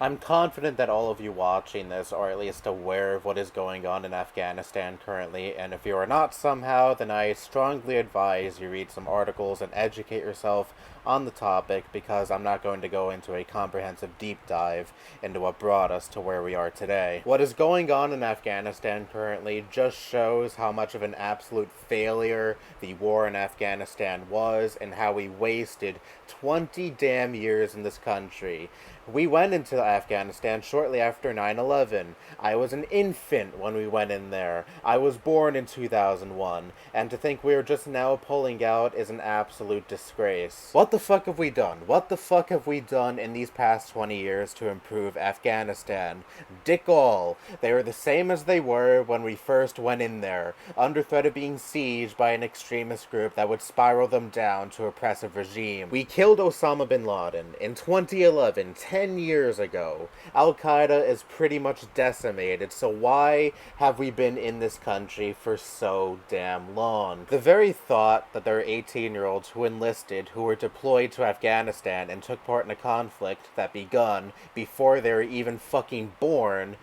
I'm confident that all of you watching this are at least aware of what is going on in Afghanistan currently, and if you are not somehow, then I strongly advise you read some articles and educate yourself on the topic, because I'm not going to go into a comprehensive deep dive into what brought us to where we are today. What is going on in Afghanistan currently just shows how much of an absolute failure the war in Afghanistan was, and how we wasted 20 damn years in this country. We went into Afghanistan shortly after 9/11. I was an infant when we went in there. I was born in 2001, and to think we are just now pulling out is an absolute disgrace. What the fuck have we done? What the fuck have we done in these past 20 years to improve Afghanistan? Dick all. They are the same as they were when we first went in there, under threat of being sieged by an extremist group that would spiral them down to oppressive regime. We killed Osama bin Laden in 2011, 10 years ago. Al-Qaeda is pretty much decimated, so why have we been in this country for so damn long? The very thought that there are 18-year-olds who enlisted, who were deployed to Afghanistan and took part in a conflict that begun before they were even fucking born,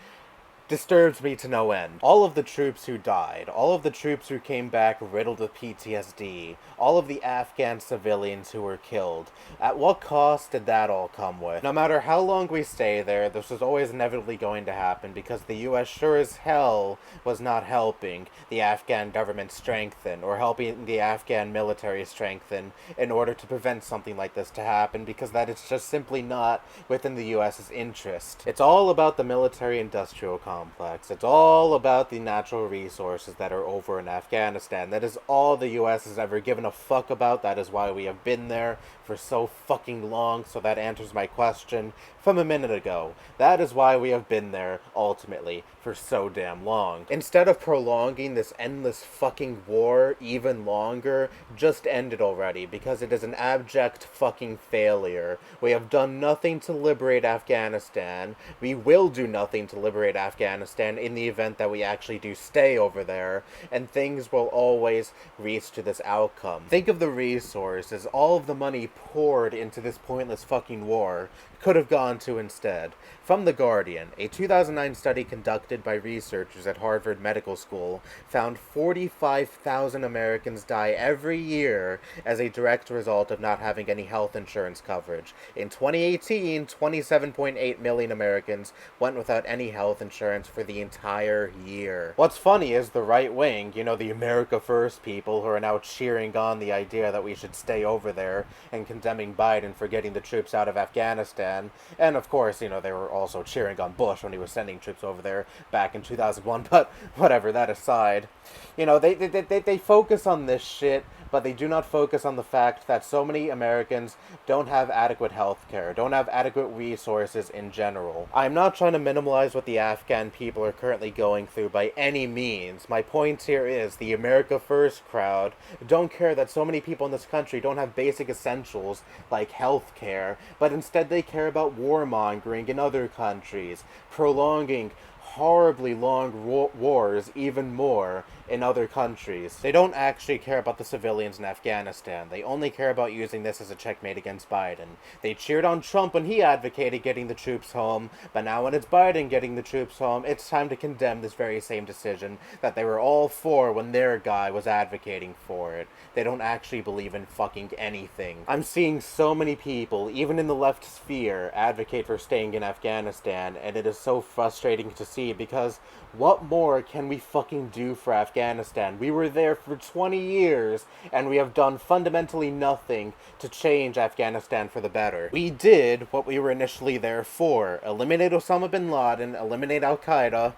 disturbs me to no end. All of the troops who died, all of the troops who came back riddled with PTSD, all of the Afghan civilians who were killed, at what cost did that all come with? No matter how long we stay there, this was always inevitably going to happen, because the US sure as hell was not helping the Afghan government strengthen, or helping the Afghan military strengthen, in order to prevent something like this to happen, because that is just simply not within the US's interest. It's all about the military-industrial complex. It's all about the natural resources that are over in Afghanistan. That is all the US has ever given a fuck about. That is why we have been there for so fucking long. So that answers my question from a minute ago. That is why we have been there, ultimately, for so damn long. Instead of prolonging this endless fucking war even longer, just end it already, because it is an abject fucking failure. We have done nothing to liberate Afghanistan. We will do nothing to liberate Afghanistan in the event that we actually do stay over there, and things will always reach to this outcome. Think of the resources, all of the money poured into this pointless fucking war could have gone to instead. From The Guardian, a 2009 study conducted by researchers at Harvard Medical School found 45,000 Americans die every year as a direct result of not having any health insurance coverage. In 2018, 27.8 million Americans went without any health insurance for the entire year. What's funny is the right wing, the America First people, who are now cheering on the idea that we should stay over there and condemning Biden for getting the troops out of Afghanistan. And of course, they were also cheering on Bush when he was sending troops over there back in 2001, but whatever, that aside. They focus on this shit, but they do not focus on the fact that so many Americans don't have adequate health care, don't have adequate resources in general. I'm not trying to minimize what the Afghan people are currently going through by any means. My point here is the America First crowd don't care that so many people in this country don't have basic essentials like health care, but instead they care about warmongering in other countries, prolonging horribly long wars even more in other countries. They don't actually care about the civilians in Afghanistan. They only care about using this as a checkmate against Biden. They cheered on Trump when he advocated getting the troops home, but now when it's Biden getting the troops home, it's time to condemn this very same decision that they were all for when their guy was advocating for it. They don't actually believe in fucking anything. I'm seeing so many people, even in the left sphere, advocate for staying in Afghanistan, and it is so frustrating to see, because what more can we fucking do for Afghanistan? We were there for 20 years, and we have done fundamentally nothing to change Afghanistan for the better. We did what we were initially there for: eliminate Osama bin Laden, eliminate Al-Qaeda.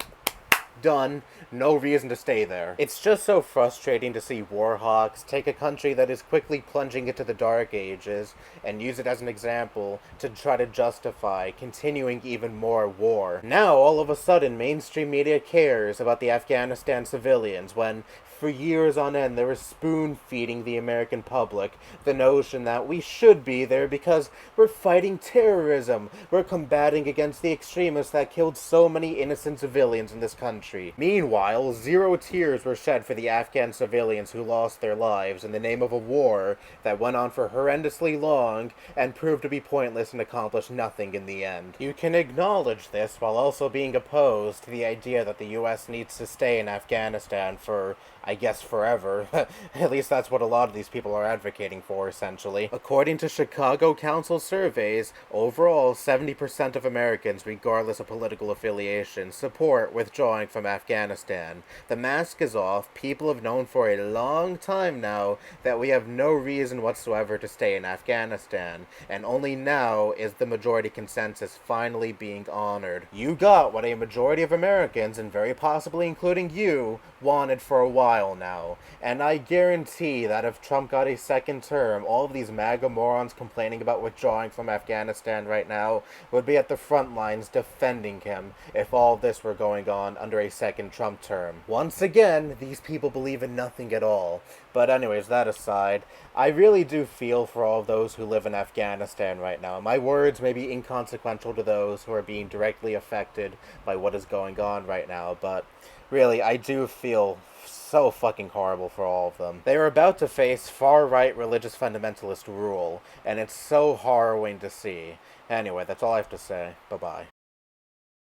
Done. No reason to stay there. It's just so frustrating to see war hawks take a country that is quickly plunging into the dark ages and use it as an example to try to justify continuing even more war. Now, all of a sudden, mainstream media cares about the Afghanistan civilians, when for years on end they were spoon-feeding the American public the notion that we should be there because we're fighting terrorism, we're combating against the extremists that killed so many innocent civilians in this country. Meanwhile, zero tears were shed for the Afghan civilians who lost their lives in the name of a war that went on for horrendously long and proved to be pointless and accomplished nothing in the end. You can acknowledge this while also being opposed to the idea that the US needs to stay in Afghanistan for, I guess, forever. At least that's what a lot of these people are advocating for, essentially. According to Chicago Council surveys, overall 70% of Americans, regardless of political affiliation, support withdrawing from Afghanistan. The mask is off. People have known for a long time now that we have no reason whatsoever to stay in Afghanistan, and only now is the majority consensus finally being honored. You got what a majority of Americans, and very possibly including you, wanted for a while now. And I guarantee that if Trump got a second term, all of these MAGA morons complaining about withdrawing from Afghanistan right now would be at the front lines defending him if all this were going on under a second Trump term. Once again, these people believe in nothing at all. But anyways, that aside, I really do feel for all of those who live in Afghanistan right now. My words may be inconsequential to those who are being directly affected by what is going on right now, but really, I do feel so fucking horrible for all of them. They are about to face far-right religious fundamentalist rule, and it's so harrowing to see. Anyway, that's all I have to say. Bye-bye.